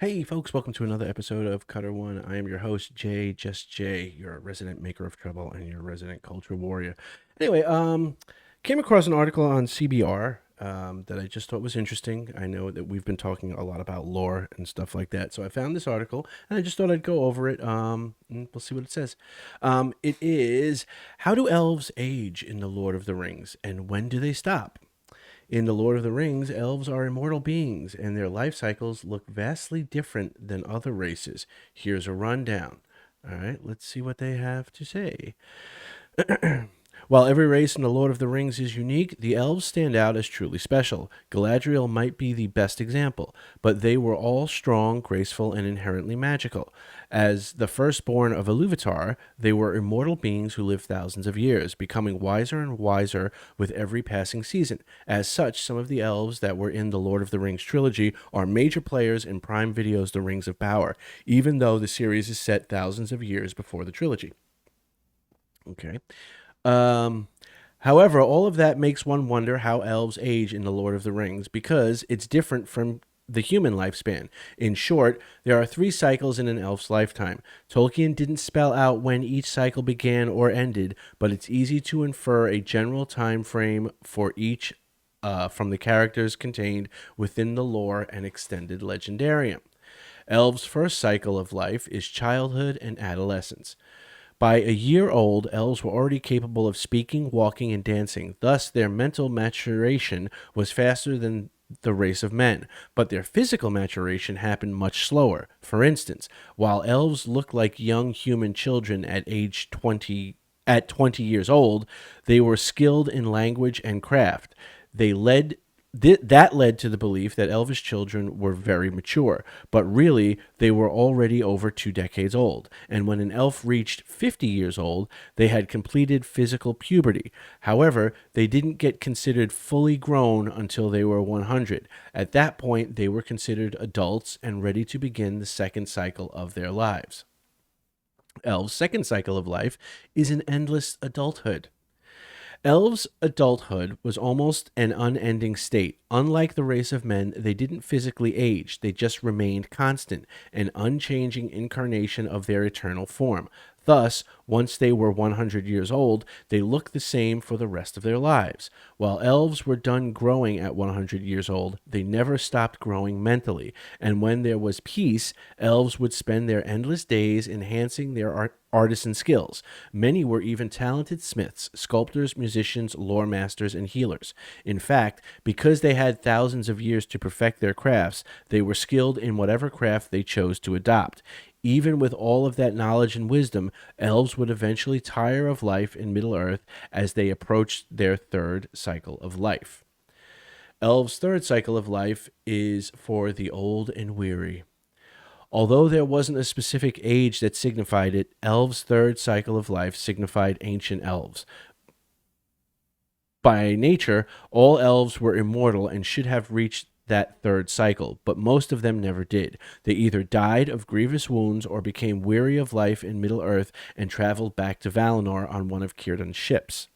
Hey, folks, welcome to another episode of Cutter One. I am your host, Jay, just Jay, your resident maker of trouble and your resident culture warrior. Anyway, came across an article on CBR that I just thought was interesting. I know that we've been talking a lot about lore and stuff like that, so I found this article and I just thought I'd go over it. And we'll see what it says. It is How do elves age in the Lord of the Rings, and when do they stop? In The Lord of the Rings, elves are immortal beings, and their life cycles look vastly different than other races. Here's a rundown. All right, let's see what they have to say. While every race in The Lord of the Rings is unique, the elves stand out as truly special. Galadriel might be the best example, but they were all strong, graceful, and inherently magical. As the firstborn of Iluvatar, they were immortal beings who lived thousands of years, becoming wiser and wiser with every passing season. As such, some of the elves that were in the Lord of the Rings trilogy are major players in Prime Video's The Rings of Power, even though the series is set thousands of years before the trilogy. Okay. Um, However, all of that makes one wonder how elves age in The Lord of the Rings because it's different from the human lifespan. In short, there are three cycles in an elf's lifetime. Tolkien didn't spell out when each cycle began or ended, but it's easy to infer a general time frame for each from the characters contained within the lore and extended legendarium. Elves' first cycle of life is childhood and adolescence. By a year old, elves were already capable of speaking, walking, and dancing. Thus, their mental maturation was faster than the race of men, but their physical maturation happened much slower. For instance, while elves look like young human children at 20 years old, they were skilled in language and craft. They led that led to the belief that elvish children were very mature, but really they were already over 2 decades old. And when an elf reached 50 years old, they had completed physical puberty. However, they didn't get considered fully grown until they were 100. At that point, they were considered adults and ready to begin the second cycle of their lives. Elves' second cycle of life is an endless adulthood. Elves' adulthood was almost an unending state. Unlike the race of men, they didn't physically age, they just remained constant, an unchanging incarnation of their eternal form. Thus, once they were 100 years old, they looked the same for the rest of their lives. While elves were done growing at 100 years old, they never stopped growing mentally. And when there was peace, elves would spend their endless days enhancing their artisan skills. Many were even talented smiths, sculptors, musicians, lore masters, and healers. In fact, because they had thousands of years to perfect their crafts, they were skilled in whatever craft they chose to adopt. Even with all of that knowledge and wisdom, elves would eventually tire of life in Middle Earth as they approached their third cycle of life. Elves' third cycle of life is for the old and weary. Although there wasn't a specific age that signified it, elves' third cycle of life signified ancient elves. By nature, all elves were immortal and should have reached that third cycle, but most of them never did. They either died of grievous wounds or became weary of life in Middle Earth and traveled back to Valinor on one of Círdan's ships.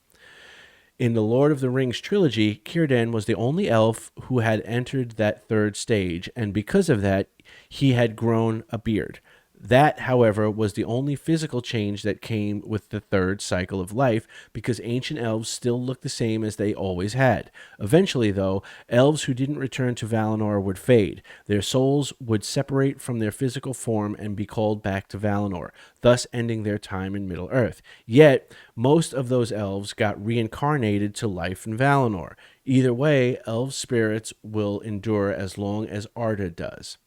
In the Lord of the Rings trilogy, Círdan was the only elf who had entered that third stage, and because of that, he had grown a beard. That, however, was the only physical change that came with the third cycle of life because ancient elves still looked the same as they always had. Eventually, though, elves who didn't return to Valinor would fade. Their souls would separate from their physical form and be called back to Valinor, thus ending their time in Middle Earth. Yet, most of those elves got reincarnated to life in Valinor. Either way, elf spirits will endure as long as Arda does.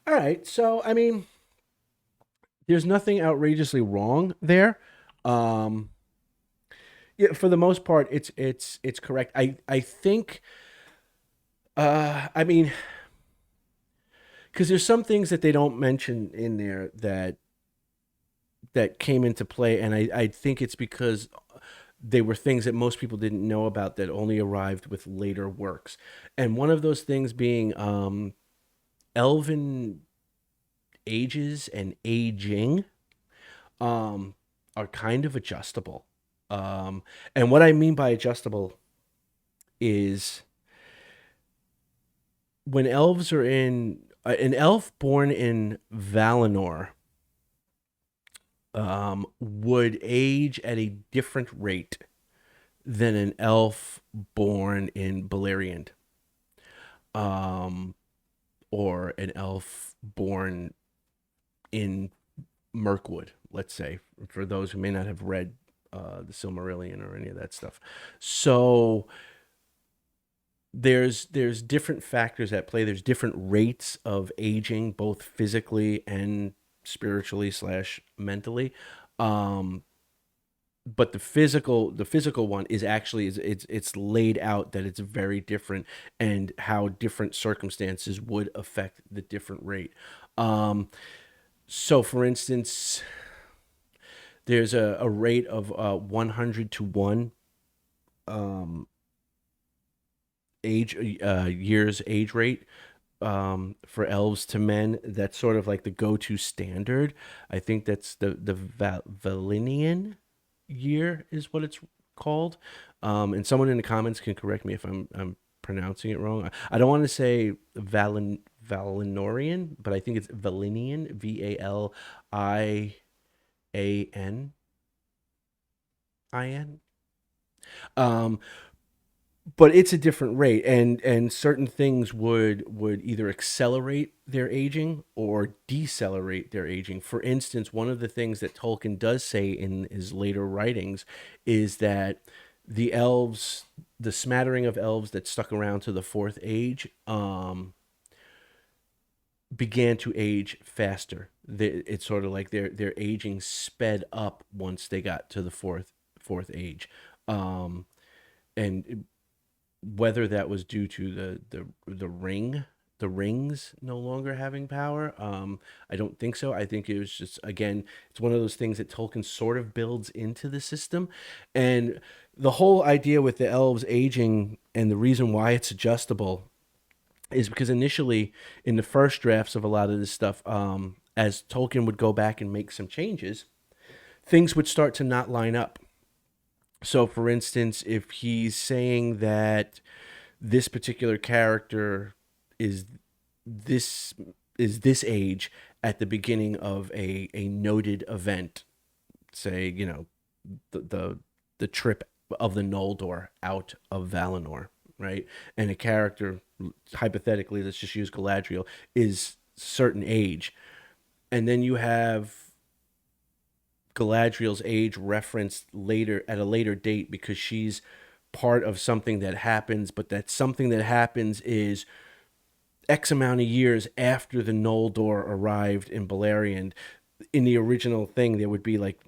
All right, so, I mean, there's nothing outrageously wrong there. Um, yeah, for the most part, it's correct. I think. I mean, because there's some things that they don't mention in there that came into play, and I think it's because they were things that most people didn't know about that only arrived with later works, and one of those things being elven ages and aging um, are kind of adjustable. And what I mean by adjustable is when elves are in an elf born in Valinor would age at a different rate than an elf born in Beleriand, um, or an elf born in Mirkwood, let's say, for those who may not have read the Silmarillion or any of that stuff. So there's different factors at play. There's different rates of aging, both physically and spiritually slash mentally. Um, but the physical one is actually it's laid out that it's very different, and how different circumstances would affect the different rate. Um, so for instance, there's a rate of 100 to 1 um, age years age rate for elves to men. That's sort of like the go-to standard. I think that's the Valinian year is what it's called. And someone in the comments can correct me if I'm pronouncing it wrong. I don't want to say Valinorian, but I think it's Valinian, Valian. Um, but it's a different rate, and certain things would either accelerate their aging or decelerate their aging. For instance, one of the things that Tolkien does say in his later writings is that the elves, the smattering of elves that stuck around to the fourth age, began to age faster. It's sort of like their aging sped up once they got to the fourth age. um, and whether that was due to the rings no longer having power, I don't think so. I think it was just, again, it's one of those things that Tolkien sort of builds into the system. And the whole idea with the elves aging, and the reason why it's adjustable, is because initially in the first drafts of a lot of this stuff, as Tolkien would go back and make some changes, things would start to not line up. So for instance, if he's saying that this particular character is this this age at the beginning of a noted event, say, the the trip of the Noldor out of Valinor, right? And a character, hypothetically, let's just use Galadriel, is certain age, and then you have Galadriel's age referenced later at a later date because she's part of something that happens, but that something that happens is X amount of years after the Noldor arrived in Beleriand. In the original thing, there would be like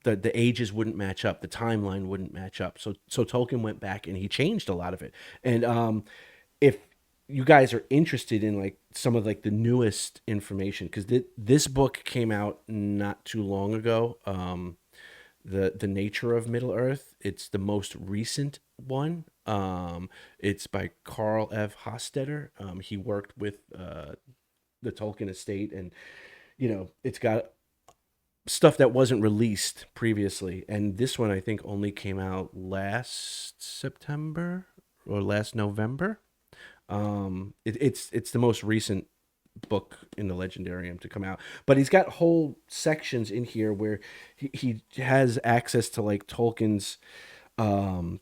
the ages wouldn't match up, the timeline wouldn't match up. So Tolkien went back and he changed a lot of it. And if you guys are interested in like some of like the newest information, because this book came out not too long ago, the nature of Middle Earth. It's the most recent one. It's by Carl F. Hostetter. He worked with the Tolkien estate, and it's got stuff that wasn't released previously. And this one I think only came out last September or last November. It's the most recent book in the Legendarium to come out. But he's got whole sections in here where he has access to like Tolkien's um,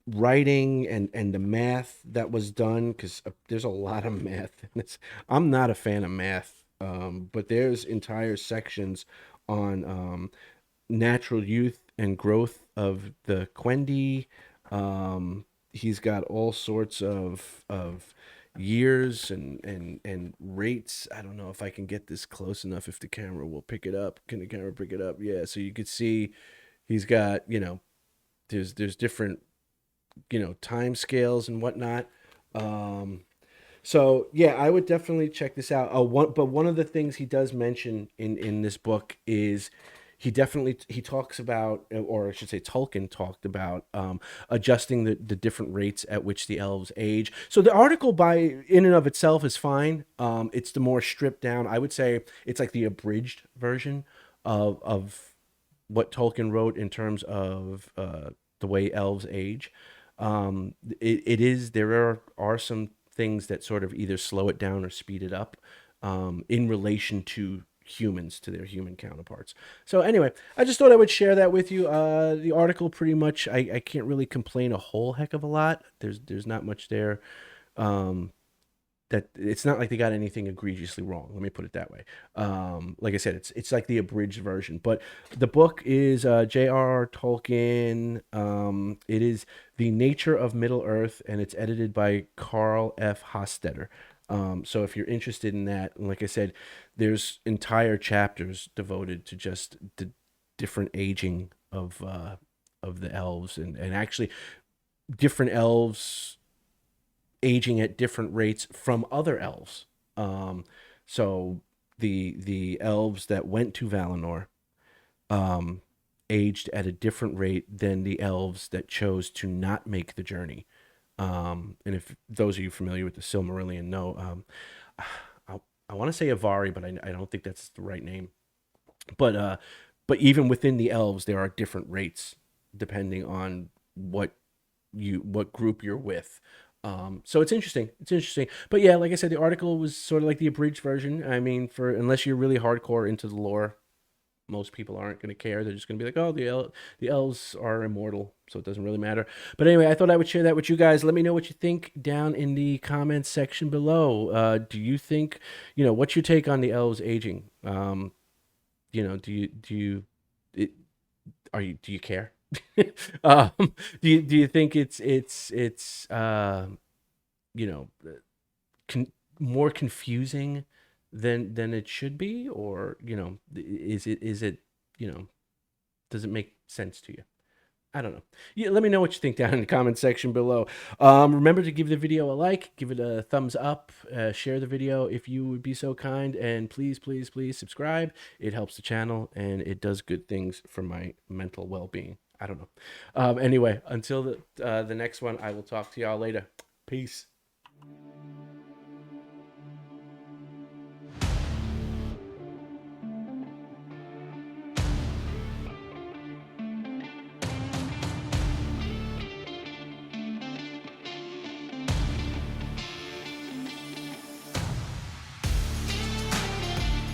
writing and the math that was done, because there's a lot of math. I'm not a fan of math, but there's entire sections on natural youth and growth of the Quendi. He's got all sorts of years and rates. I don't know if I can get this close enough, if the camera will pick it up. Can the camera pick it up? Yeah, so you could see he's got, there's different, time scales and whatnot. Um, so yeah, I would definitely check this out. But one of the things he does mention in this book is he talks about, or I should say, Tolkien talked about adjusting the different rates at which the elves age. So the article by in and of itself is fine. It's the more stripped down. I would say it's like the abridged version of what Tolkien wrote in terms of the way elves age. It is, there are some things that sort of either slow it down or speed it up in relation to humans, to their human counterparts. So anyway, I just thought I would share that with you. The article pretty much, I can't really complain a whole heck of a lot. There's not much there. Um, that it's not like they got anything egregiously wrong. Let me put it that way. Like I said, it's like the abridged version. But the book is J.R.R. Tolkien. It is The Nature of Middle Earth, and it's edited by Carl F. Hostetter. So if you're interested in that, and like I said, there's entire chapters devoted to just the different aging of the elves, and actually different elves aging at different rates from other elves. Um, so the elves that went to Valinor um, aged at a different rate than the elves that chose to not make the journey. And if those of you familiar with the Silmarillion know, I want to say Avari, but I don't think that's the right name. But but even within the elves, there are different rates depending on what group you're with. So it's interesting. It's interesting. But yeah, like I said, the article was sort of like the abridged version. I mean, for unless you're really hardcore into the lore, most people aren't going to care. They're just going to be like, oh, the elves are immortal, so it doesn't really matter. But anyway, I thought I would share that with you guys. Let me know what you think down in the comments section below. Do you think, what's your take on the elves aging? It, do you care? um, do you think it's you know more confusing than it should be, or is it does it make sense to you? I don't know. Yeah, let me know what you think down in the comment section below. Remember to give the video a like, give it a thumbs up, share the video if you would be so kind, and please, please, please subscribe. It helps the channel, and it does good things for my mental well-being. I don't know. Anyway, until the next one, I will talk to y'all later. Peace.